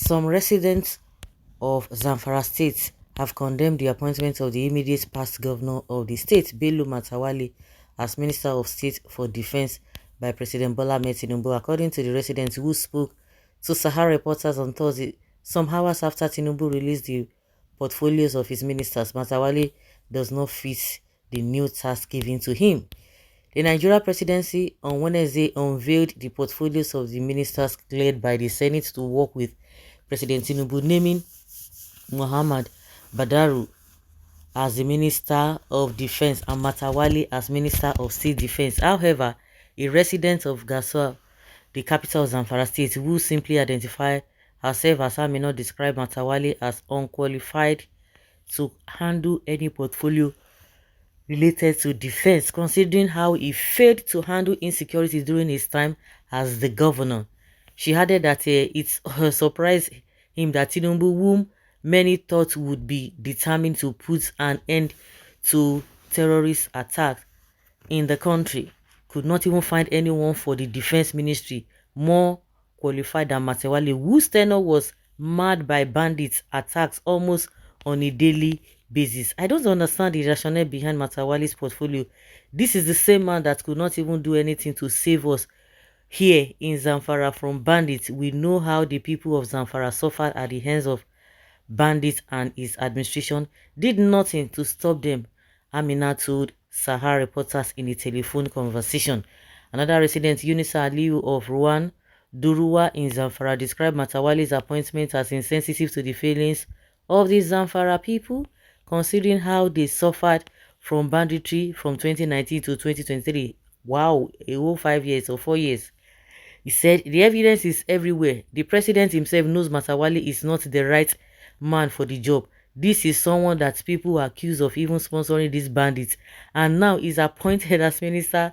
Some residents of Zamfara state have condemned the appointment of the immediate past governor of the state, Bello Matawale, as Minister of State for Defense by President Bola Ahmed TINUBU. According to the residents who spoke to Sahara reporters on Thursday, some hours after TINUBU released the portfolios of his ministers, Matawale does not fit the new task given to him. The Nigeria presidency on Wednesday unveiled the portfolios of the ministers cleared by the Senate to work with President TINUBU, naming Muhammad Badaru as the Minister of Defense and Matawale as Minister of State Defense. However, a resident of Gasua, the capital of Zamfara State, who simply identified herself as Amina, described Matawale as unqualified to handle any portfolio related to defense, considering how he failed to handle insecurity during his time as the governor. She added that it surprised him that TINUBU, whom many thought would be determined to put an end to terrorist attacks in the country, could not even find anyone for the defense ministry more qualified than Matawale, whose tenure was marred by bandits attacks almost on a daily basis. I don't understand the rationale behind Matawale's portfolio. This is the same man that could not even do anything to save us here in Zamfara from bandits. We know how the people of Zamfara suffered at the hands of bandits, and his administration did nothing to stop them, Amina told Sahara reporters in a telephone conversation. Another resident, Yunisa Aliu of Ruwan Duruwa in Zamfara, described Matawale's appointment as insensitive to the feelings of the Zamfara people, considering how they suffered from banditry from 2019 to 2023. Wow, a whole 5 years or 4 years. He said the evidence is everywhere. The president himself knows Matawale is not the right man for the job. This is someone that people are accused of even sponsoring these bandits, and now is appointed as minister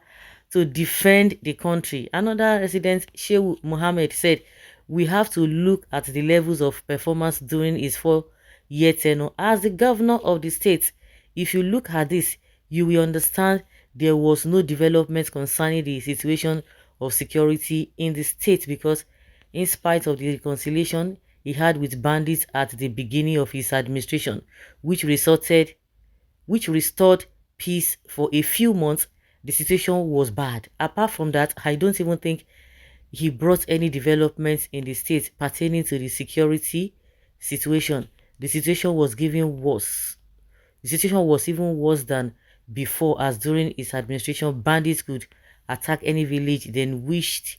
to defend the country. Another resident, Shehu Mohammed, said we have to look at the levels of performance during his 4-year tenure as the governor of the state. If you look at this, you will understand there was no development concerning the situation of security in the state, because in spite of the reconciliation he had with bandits at the beginning of his administration, which restored peace for a few months, the situation was bad. Apart from that, I don't even think he brought any developments in the state pertaining to the security situation. The situation was getting worse. The situation was even worse than before, as during his administration, bandits could attack any village they wished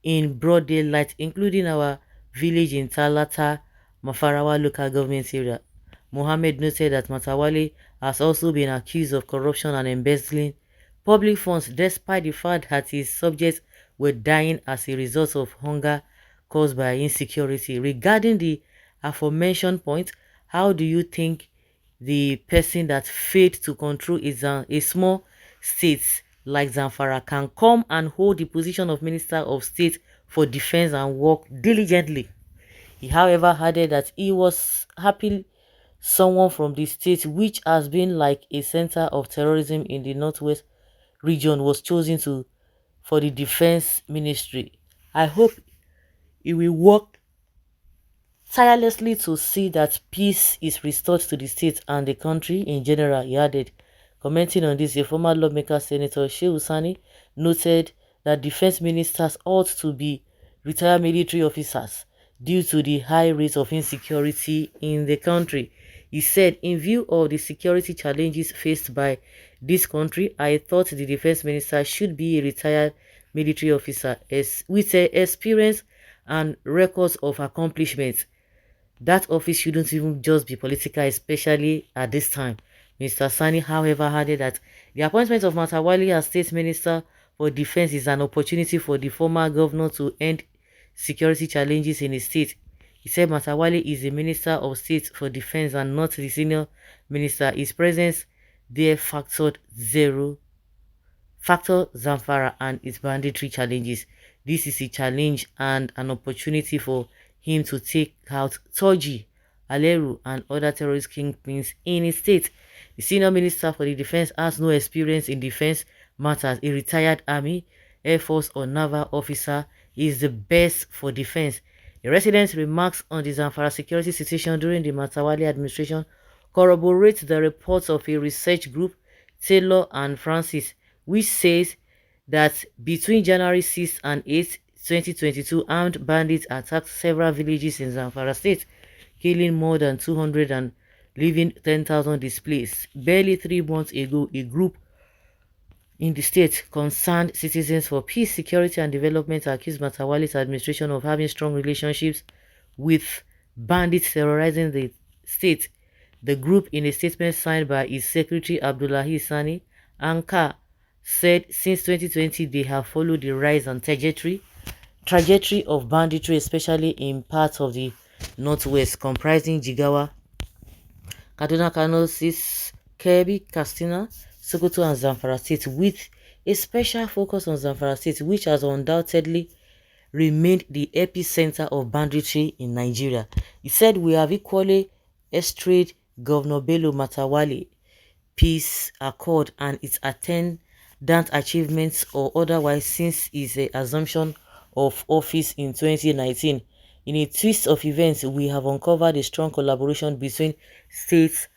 in broad daylight, including our village in Talata, Mafarawa local government area. Mohammed noted that Matawale has also been accused of corruption and embezzling public funds, despite the fact that his subjects were dying as a result of hunger caused by insecurity. Regarding the aforementioned point, how do you think the person that failed to control a small state like Zamfara can come and hold the position of Minister of State for Defense and work diligently? He, however, added that he was happy someone from the state, which has been like a center of terrorism in the northwest region, was chosen for the defense ministry. I hope he will work tirelessly to see that peace is restored to the state and the country in general, he added. Commenting on this, a former lawmaker, Senator Shehu Sani, noted that defense ministers ought to be retired military officers due to the high rate of insecurity in the country. He said, in view of the security challenges faced by this country, I thought the defense minister should be a retired military officer with experience and records of accomplishments. That office shouldn't even just be political, especially at this time. Mr. Sani, however, added that the appointment of Matawale as State Minister for Defense is an opportunity for the former governor to end security challenges in his state. He said Matawale is the Minister of State for Defense and not the senior minister. His presence there factor Zamfara and its banditry challenges. This is a challenge and an opportunity for him to take out Toji, Aleru, and other terrorist kingpins in his state. The senior minister for the defense has no experience in defense matters. A retired army, air force, or naval officer is the best for defense. The residents' remarks on the Zamfara security situation during the Matawale administration corroborate the reports of a research group, Taylor and Francis, which says that between January 6 and 8, 2022, armed bandits attacked several villages in Zamfara state, killing more than 200 and leaving 10,000 displaced. Barely 3 months ago, a group in the state, Concerned Citizens for Peace, Security and Development accused Matawale's administration of having strong relationships with bandits terrorizing the state. The group, in a statement signed by its secretary Abdullahi Sani Anka, said since 2020 they have followed the rise and trajectory of banditry, especially in parts of the northwest, comprising Jigawa, Kaduna, Kano, Kebbi, Katsina, Sokoto and Zamfara State, with a special focus on Zamfara State, which has undoubtedly remained the epicenter of banditry in Nigeria. He said, "We have equally estranged Governor Bello Matawale peace accord and its attendant achievements or otherwise since his assumption of office in 2019. In a twist of events, we have uncovered a strong collaboration between state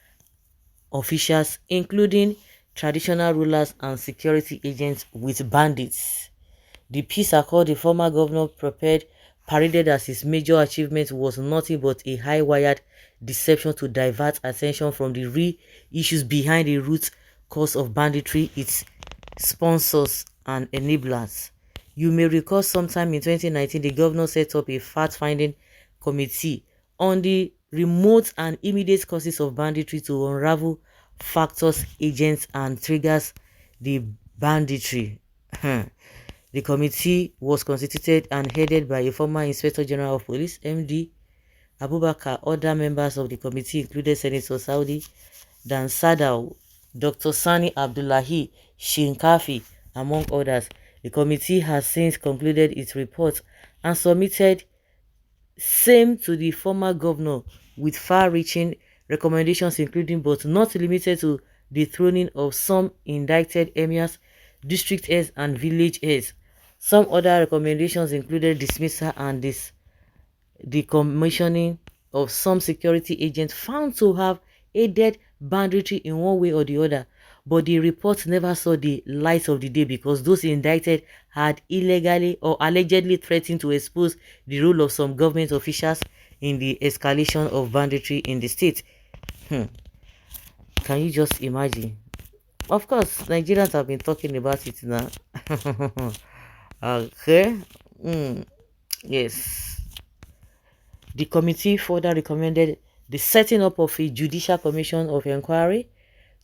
officials, including traditional rulers and security agents, with bandits." The peace accord the former governor paraded as his major achievement was nothing but a high-wired deception to divert attention from the real issues behind the root cause of banditry, its sponsors and enablers. You may recall sometime in 2019, the governor set up a fact-finding committee on the remote and immediate causes of banditry to unravel factors, agents, and triggers the banditry. The committee was constituted and headed by a former Inspector General of Police, MD Abubakar. Other members of the committee included Senator Saudi Dan Sadao, Dr. Sani Abdullahi Shinkafi, among others. The committee has since concluded its report and submitted same to the former governor with far-reaching recommendations, including but not limited to dethroning of some indicted emirs, district heads and village heads. Some other recommendations included dismissal and decommissioning of some security agents found to have aided banditry in one way or the other, but the report never saw the light of the day because those indicted had illegally or allegedly threatened to expose the role of some government officials in the escalation of banditry in the state. Can you just imagine? Of course, Nigerians have been talking about it now. Okay. Yes. The committee further recommended the setting up of a judicial commission of inquiry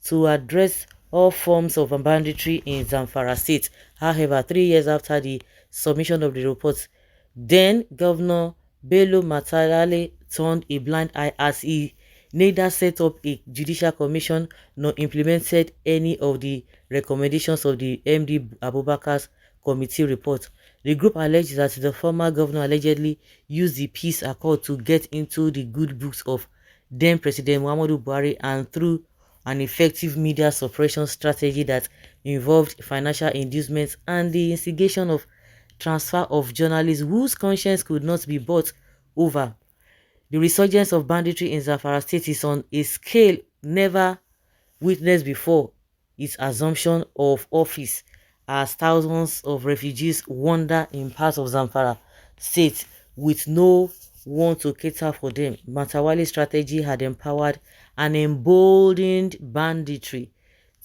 to address all forms of banditry in Zamfara State. However, 3 years after the submission of the report, then Governor Bello Matawale turned a blind eye as he neither set up a judicial commission nor implemented any of the recommendations of the MD Abubakar's committee report. The group alleged that the former governor allegedly used the peace accord to get into the good books of then President Muhammadu Buhari and through an effective media suppression strategy that involved financial inducements and the instigation of transfer of journalists whose conscience could not be bought over. The resurgence of banditry in Zamfara State is on a scale never witnessed before its assumption of office, as thousands of refugees wander in parts of Zamfara State with no one to cater for them. Matawale's strategy had empowered and emboldened banditry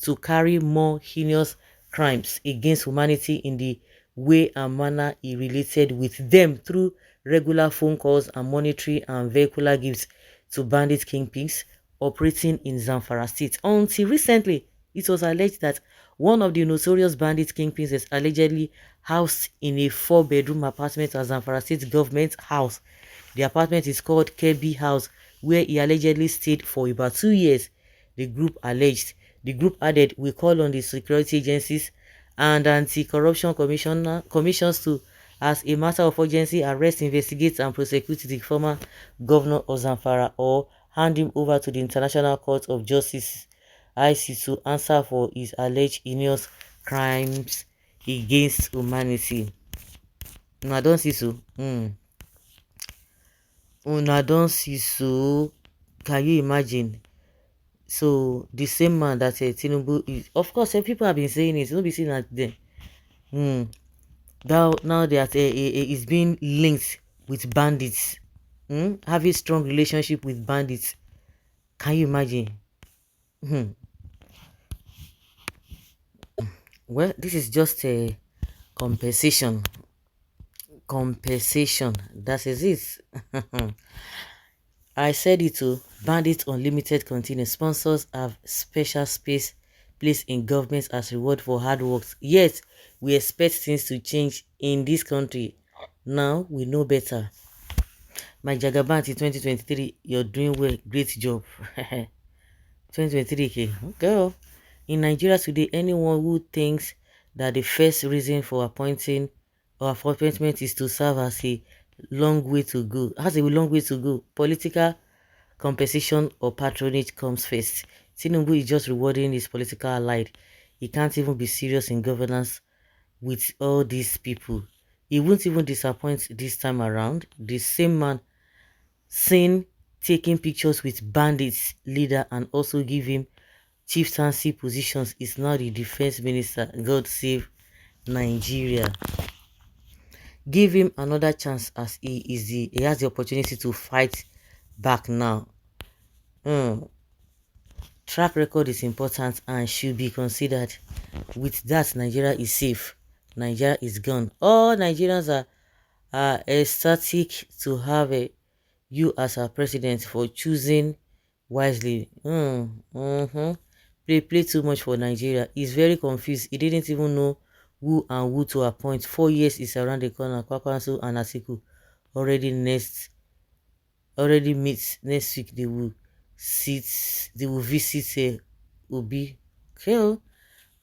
to carry more heinous crimes against humanity in the way and manner he related with them through regular phone calls and monetary and vehicular gifts to bandit kingpins operating in Zamfara State. Until recently, it was alleged that one of the notorious bandit kingpins is allegedly housed in a 4-bedroom apartment at Zamfara State government house. The apartment is called Kebbi House, where he allegedly stayed for about 2 years, the group alleged. The group added, "We call on the security agencies and anti-corruption commissions to, as a matter of urgency, arrest, investigate and prosecute the former governor of Zamfara or hand him over to the International Court of Justice (ICC) to answer for his alleged heinous crimes against humanity." No, I don't see so. Una don't see so. Can you imagine? So the same man that Tinubu is, of course, people have been saying it. Don't be saying that then. Hmm. Now that is being linked with bandits. Hmm? Having strong relationship with bandits. Can you imagine? Hmm. Well, this is just a compensation. Compensation. That is it. I said it too. Bandits Unlimited continue. Sponsors have special space placed in government as reward for hard work. Yet, we expect things to change in this country. Now, we know better. My Jagabant in 2023, you're doing well. Great job. 2023, okay. Girl. In Nigeria today, anyone who thinks that the first reason for appointing or appointment is to serve as a long way to go, has a long way to go. Political compensation or patronage comes first. Tinubu is just rewarding his political allied. He can't even be serious in governance with all these people. He won't even disappoint this time around. The same man seen taking pictures with bandits leader and also give him chieftaincy positions is now the defense minister. God save Nigeria. Give him another chance as he has the opportunity to fight back now. Track record is important and should be considered. With that, Nigeria is safe. Nigeria is gone. All Nigerians are ecstatic to have you as our president for choosing wisely. Play too much for Nigeria. He's very confused. He didn't even know who and who to appoint. 4 years is around the corner. Kwakwanso and Atiku already meet next week. They will visit Obi. Okay,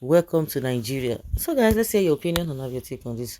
welcome to Nigeria. So guys, let's hear your opinion and have your take on this.